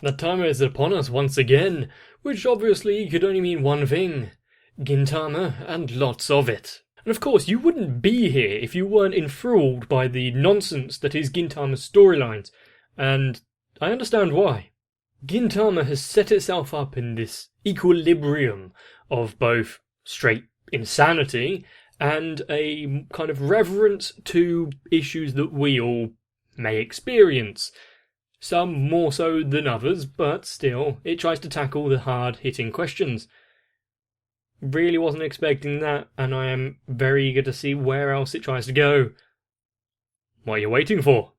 The time is upon us once again, which obviously could only mean one thing: Gintama, and lots of it. And of course, you wouldn't be here if you weren't enthralled by the nonsense that is Gintama's storylines, and I understand why. Gintama has set itself up in this equilibrium of both straight insanity and a kind of reverence to issues that we all may experience. Some more so than others, but still, it tries to tackle the hard-hitting questions. Really wasn't expecting that, and I am very eager to see where else it tries to go. What are you waiting for?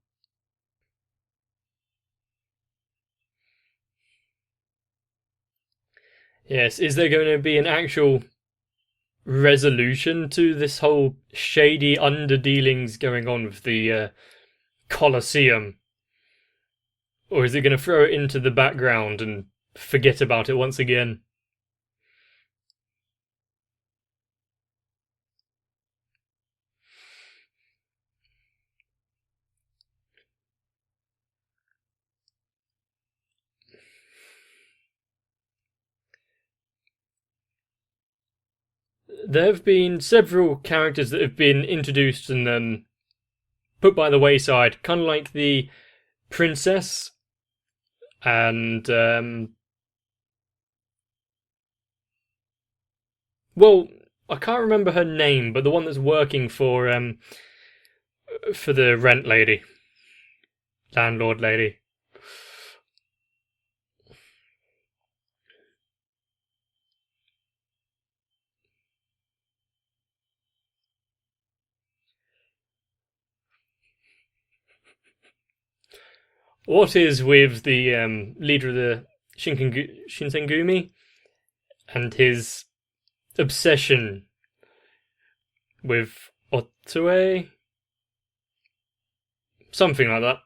Yes, is there going to be an actual resolution to this whole shady underdealings going on with the Colosseum? Or is it going to throw it into the background and forget about it once again? There have been several characters that have been introduced and then put by the wayside, kind of like the princess and well, I can't remember her name, but the one that's working for the rent lady, landlord lady. What is with the leader of the Shinsengumi and his obsession with Otue? Something like that.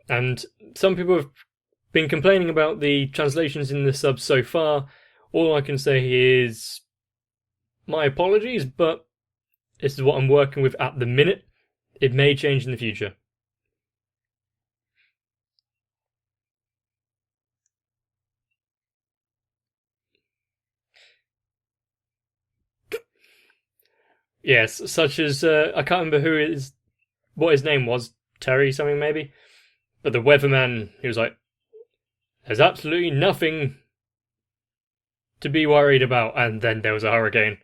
And some people have been complaining about the translations in the subs so far. All I can say is my apologies, but this is what I'm working with at the minute. It may change in the future. Yes, such as I can't remember what his name was, Terry something maybe, but the weatherman, he was like, "There's absolutely nothing to be worried about," and then there was a hurricane.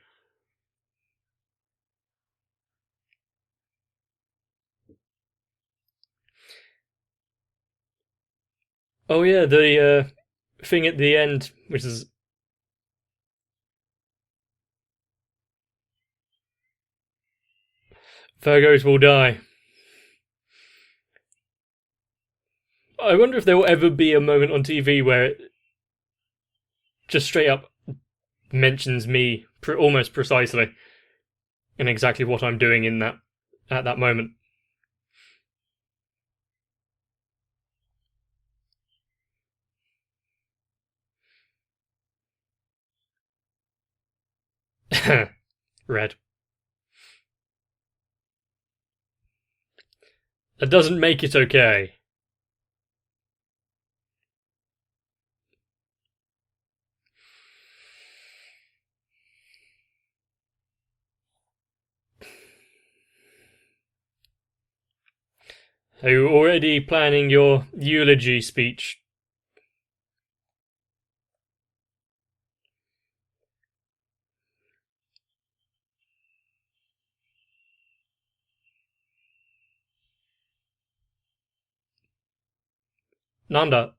Oh yeah, the thing at the end, which is Virgos will die. I wonder if there will ever be a moment on TV where it just straight up mentions me almost precisely and exactly what I'm doing in that at that moment. Red. That doesn't make it okay. Are you already planning your eulogy speech? Nanda.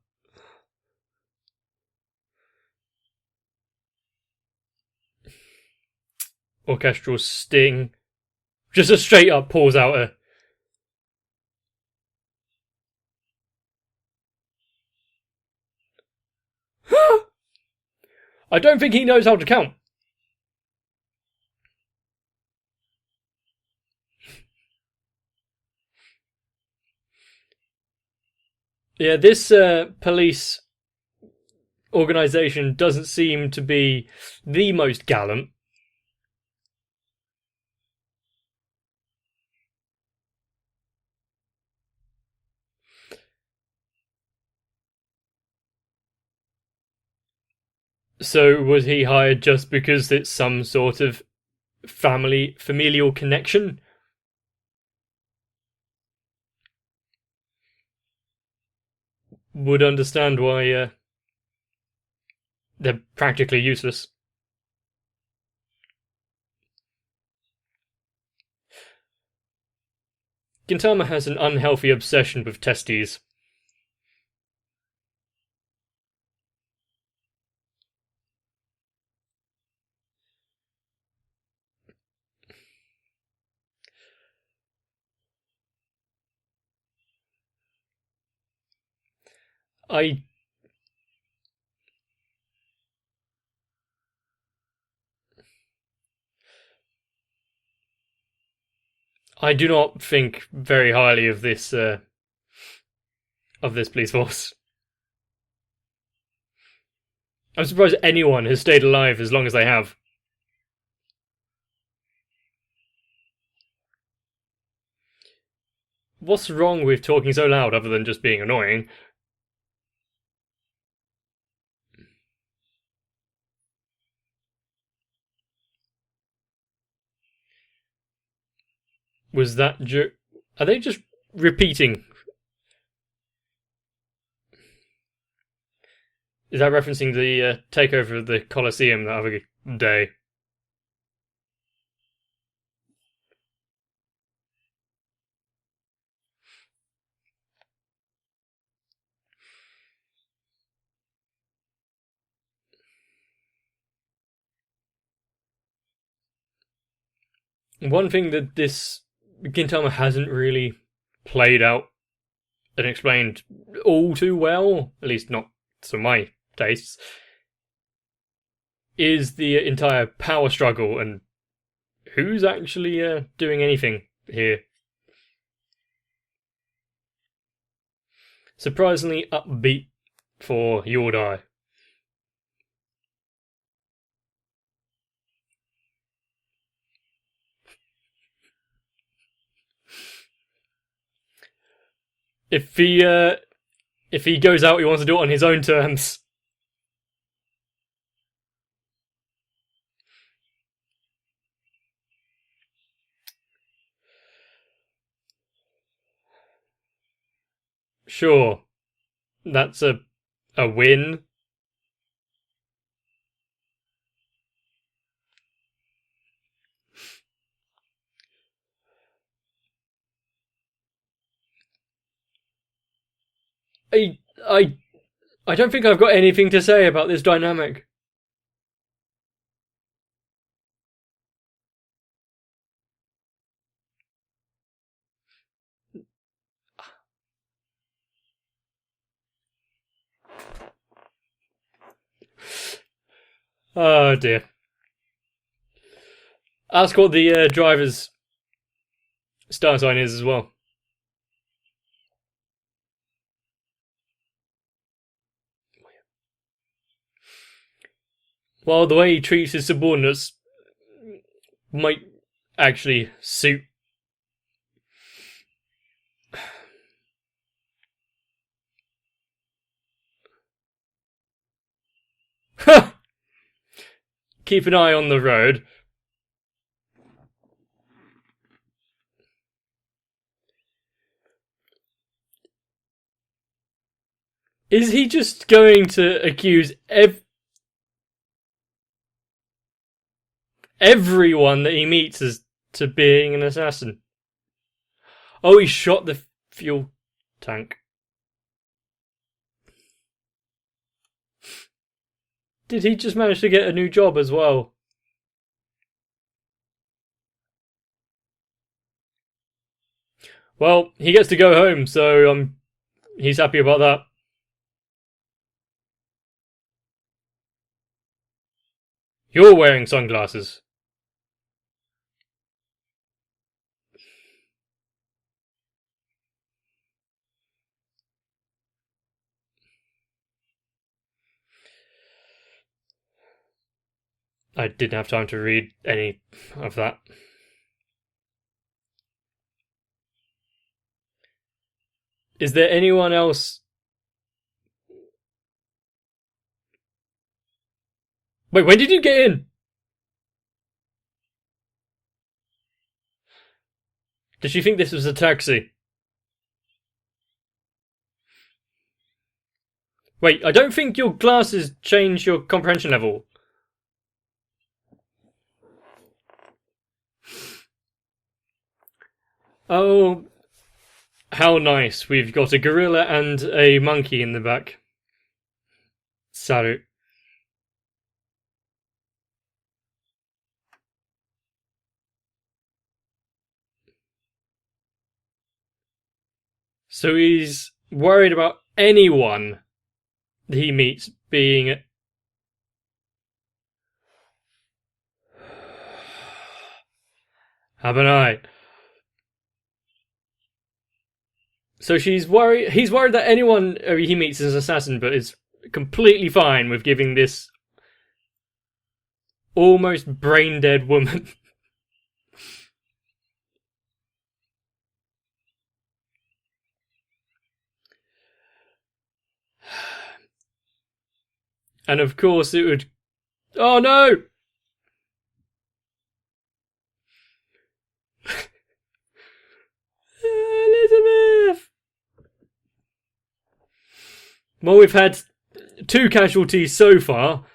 Orchestral sting. Just a straight up pulls out a. I don't think he knows how to count. Yeah, this police organisation doesn't seem to be the most gallant. So was he hired just because it's some sort of familial connection? Would understand why they're practically useless. Gintama has an unhealthy obsession with testes. I I do not think very highly of this police force. I'm surprised anyone has stayed alive as long as they have. What's wrong with talking so loud other than just being annoying? Was that are they just repeating? Is that referencing the takeover of the Colosseum the other day? One thing that this Gintama hasn't really played out and explained all too well, at least not to my tastes, is the entire power struggle and who's actually doing anything here. Surprisingly upbeat for Yordai. If he goes out, he wants to do it on his own terms. Sure, that's a win. I I I don't think I've got anything to say about this dynamic. Oh dear. Ask what the driver's star sign is as well. Well, the way he treats his subordinates might actually suit. Keep an eye on the road. Is he just going to accuse everyone that he meets as to being an assassin? Oh, he shot the fuel tank. Did he just manage to get a new job as well? Well, he gets to go home, so he's happy about that. You're wearing sunglasses. I didn't have time to read any of that. Is there anyone else? Wait, when did you get in? Did she think this was a taxi? Wait, I don't think your glasses change your comprehension level. Oh, how nice. We've got a gorilla and a monkey in the back. Salut. So he's worried about anyone he meets being. Have an eye. So she's worried. He's worried that anyone he meets is an assassin, but is completely fine with giving this almost brain dead woman. And of course it would. Oh no! Elizabeth! Well, we've had 2 casualties so far.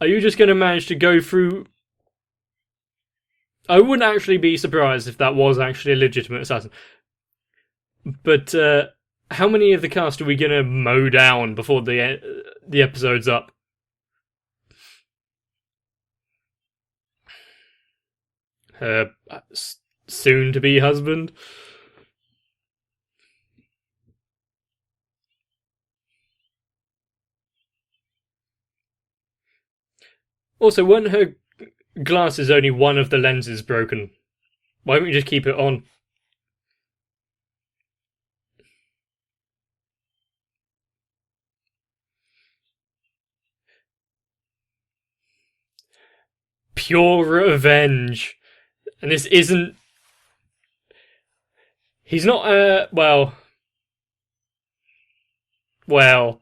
Are you just going to manage to go through? I wouldn't actually be surprised if that was actually a legitimate assassin. But how many of the cast are we going to mow down before the episode's up? Her soon-to-be husband? Also, weren't her glasses only one of the lenses broken? Why don't we just keep it on? Pure revenge. And this isn't. He's not, well. Well.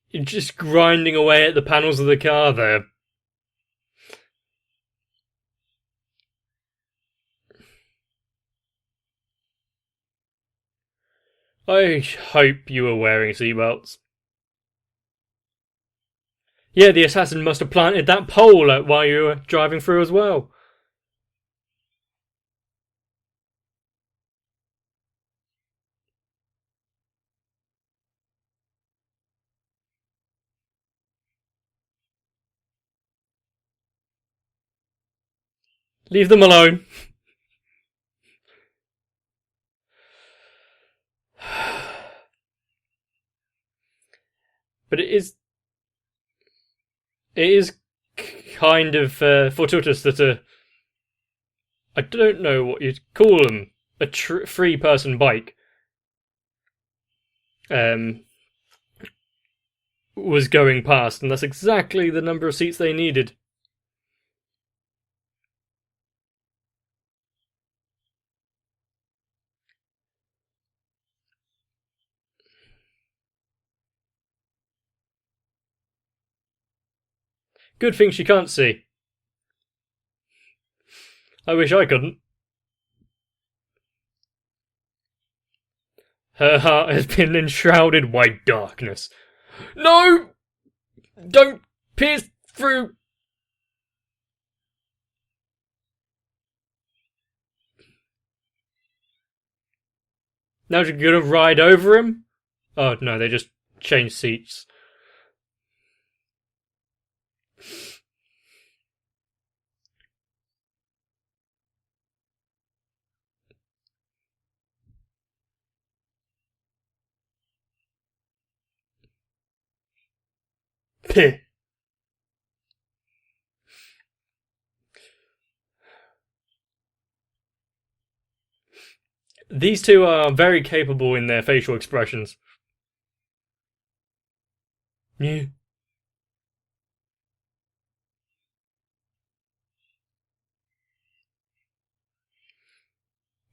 You're just grinding away at the panels of the car there. I hope you were wearing seatbelts. Yeah, the assassin must have planted that pole while you were driving through as well. Leave them alone. But it is kind of fortuitous that I don't know what you'd call them, a 3-person bike was going past, and that's exactly the number of seats they needed. Good thing she can't see. I wish I couldn't. Her heart has been enshrouded by darkness. No! Don't pierce through! Now you're gonna ride over him? Oh no, they just changed seats. Peh. These two are very capable in their facial expressions. Yeah.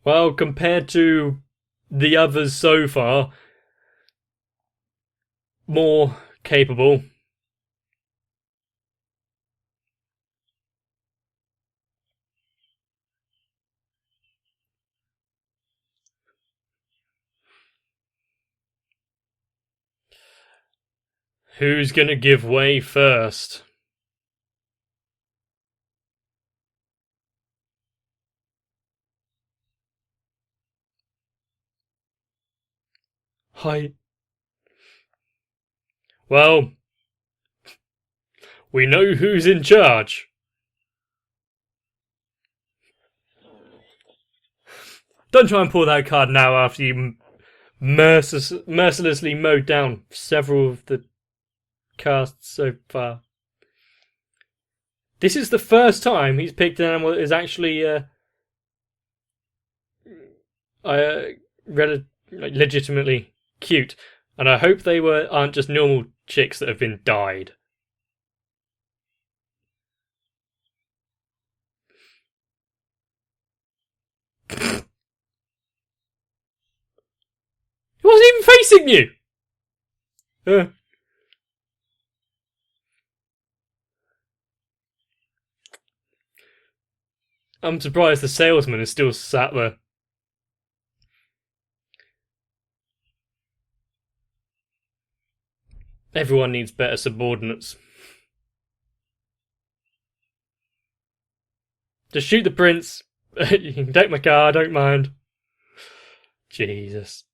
Well, compared to the others so far more capable. Who's gonna give way first? Hi. Well, we know who's in charge. Don't try and pull that card now after you mercilessly mowed down several of the casts so far. This is the first time he's picked an animal that is actually legitimately cute, and I hope they aren't just normal chicks that have been dyed. He wasn't even facing you. I'm surprised the salesman is still sat there. Everyone needs better subordinates. Just shoot the prince. You can take my car, I don't mind. Jesus.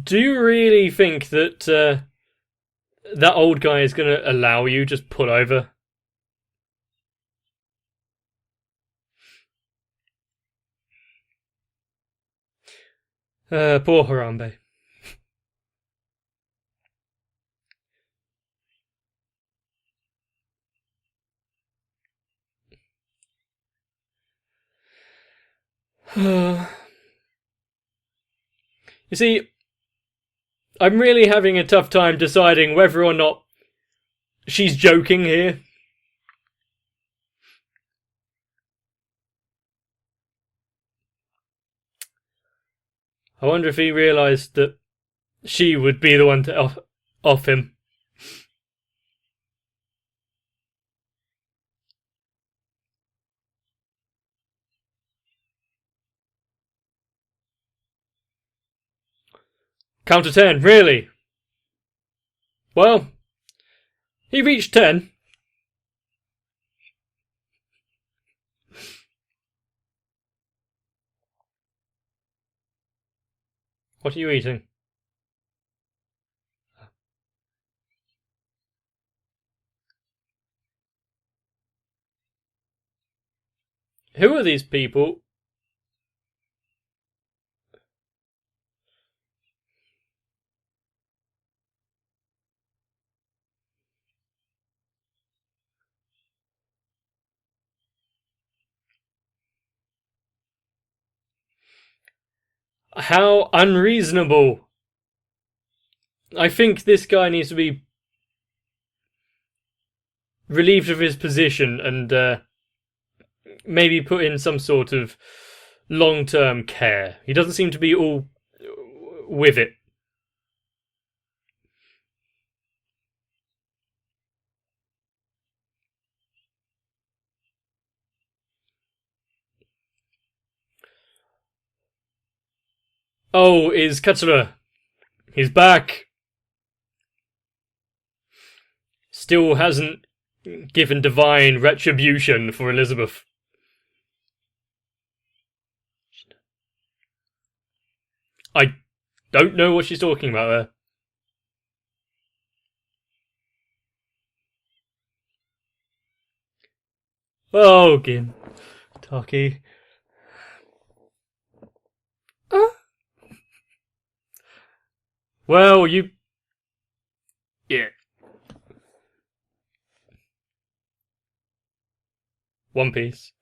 Do you really think that that old guy is going to allow you just pull over? Poor Harambe. You see, I'm really having a tough time deciding whether or not she's joking here. I wonder if he realised that she would be the one to off him. Count to 10, really? Well, he reached 10. What are you eating? Who are these people? How unreasonable. I think this guy needs to be relieved of his position and maybe put in some sort of long-term care. He doesn't seem to be all with it. Oh, is Katsura. He's back. Still hasn't given divine retribution for Elizabeth. I don't know what she's talking about there. Oh, Gin. Taki. Well, you... Yeah. One Piece.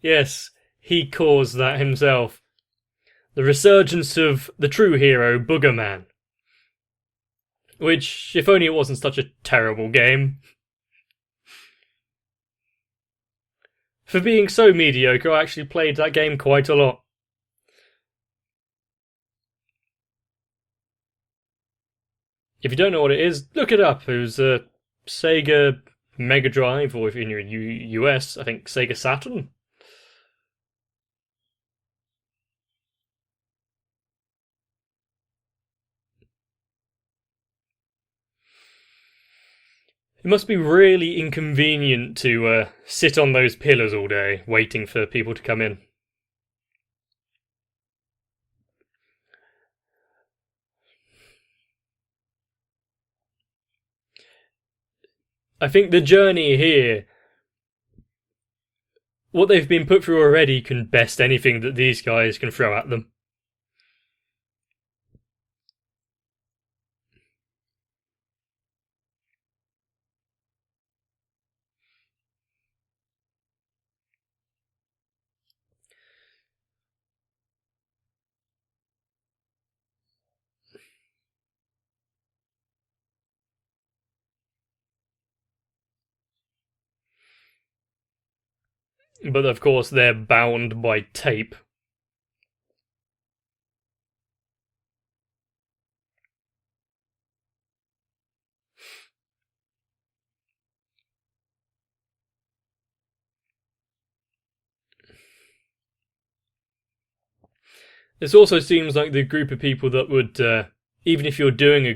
Yes, he caused that himself. The resurgence of the true hero, Boogerman. Which, if only it wasn't such a terrible game. For being so mediocre, I actually played that game quite a lot. If you don't know what it is, look it up. It was a Sega Mega Drive, or if in your US, I think Sega Saturn. It must be really inconvenient to sit on those pillars all day, waiting for people to come in. I think the journey here, what they've been put through already, can best anything that these guys can throw at them. But of course, they're bound by tape. This also seems like the group of people that would, even if you're doing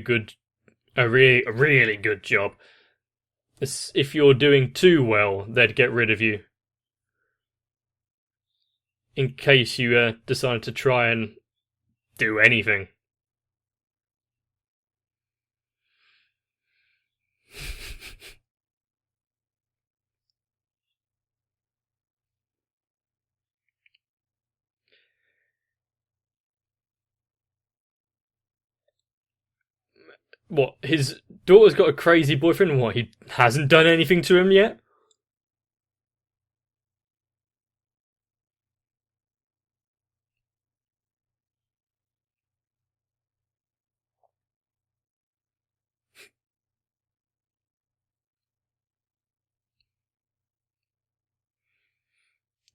a really good job, if you're doing too well, they'd get rid of you. In case you decide to try and do anything. What, his daughter's got a crazy boyfriend? What, he hasn't done anything to him yet?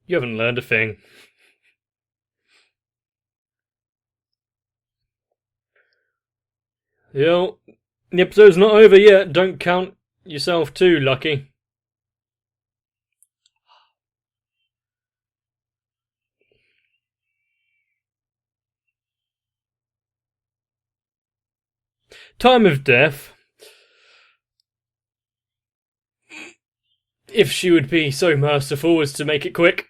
You haven't learned a thing. Yo, the episode's not over yet. Don't count yourself too lucky. Time of death. If she would be so merciful as to make it quick.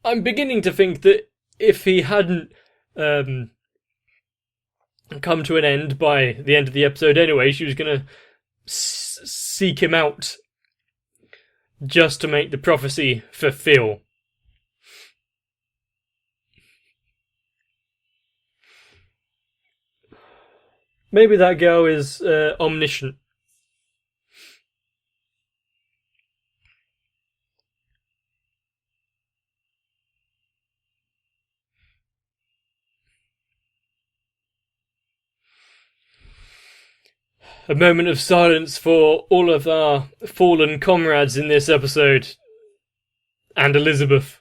I'm beginning to think that if he hadn't come to an end by the end of the episode anyway, she was going to seek him out just to make the prophecy fulfill. Maybe that girl is omniscient. A moment of silence for all of our fallen comrades in this episode. And Elizabeth.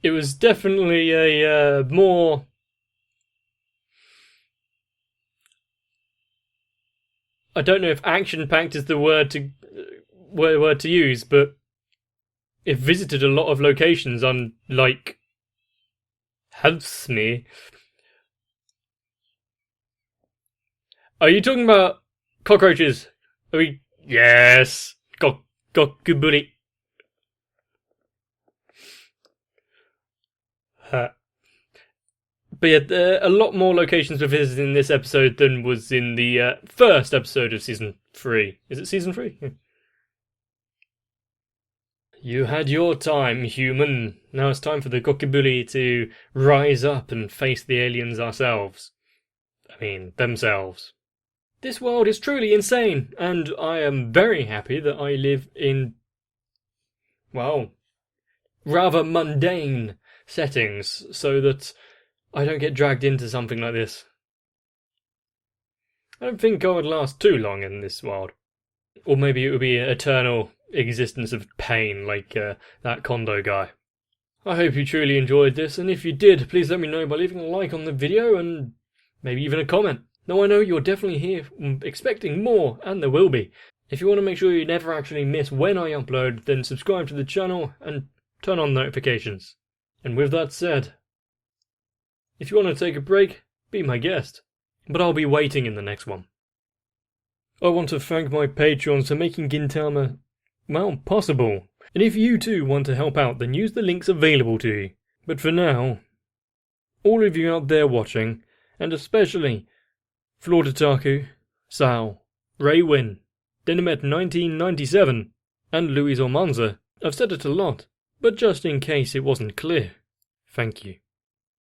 It was definitely a more... I don't know if action-packed is the word to use, but it visited a lot of locations, unlike Helps Me. Are you talking about cockroaches? Are we... Yes! Gokuburi. But yeah, there are a lot more locations to visit in this episode than was in the first episode of Season 3. Is it Season 3? Yeah. You had your time, human. Now it's time for the Gokibuli to rise up and face the aliens ourselves. I mean, themselves. This world is truly insane, and I am very happy that I live in, well, rather mundane settings, so that I don't get dragged into something like this. I don't think I would last too long in this world. Or maybe it would be an eternal existence of pain, like that condo guy. I hope you truly enjoyed this, and if you did, please let me know by leaving a like on the video and maybe even a comment. Now I know you're definitely here expecting more, and there will be. If you want to make sure you never actually miss when I upload, then subscribe to the channel and turn on notifications. And with that said, if you want to take a break, be my guest. But I'll be waiting in the next one. I want to thank my patrons for making Gintama, well, possible. And if you too want to help out, then use the links available to you. But for now, all of you out there watching, and especially Flortataku, Sal, Raywin, Dynamet1997, and Luis Ormanza, I've said it a lot, but just in case it wasn't clear, thank you.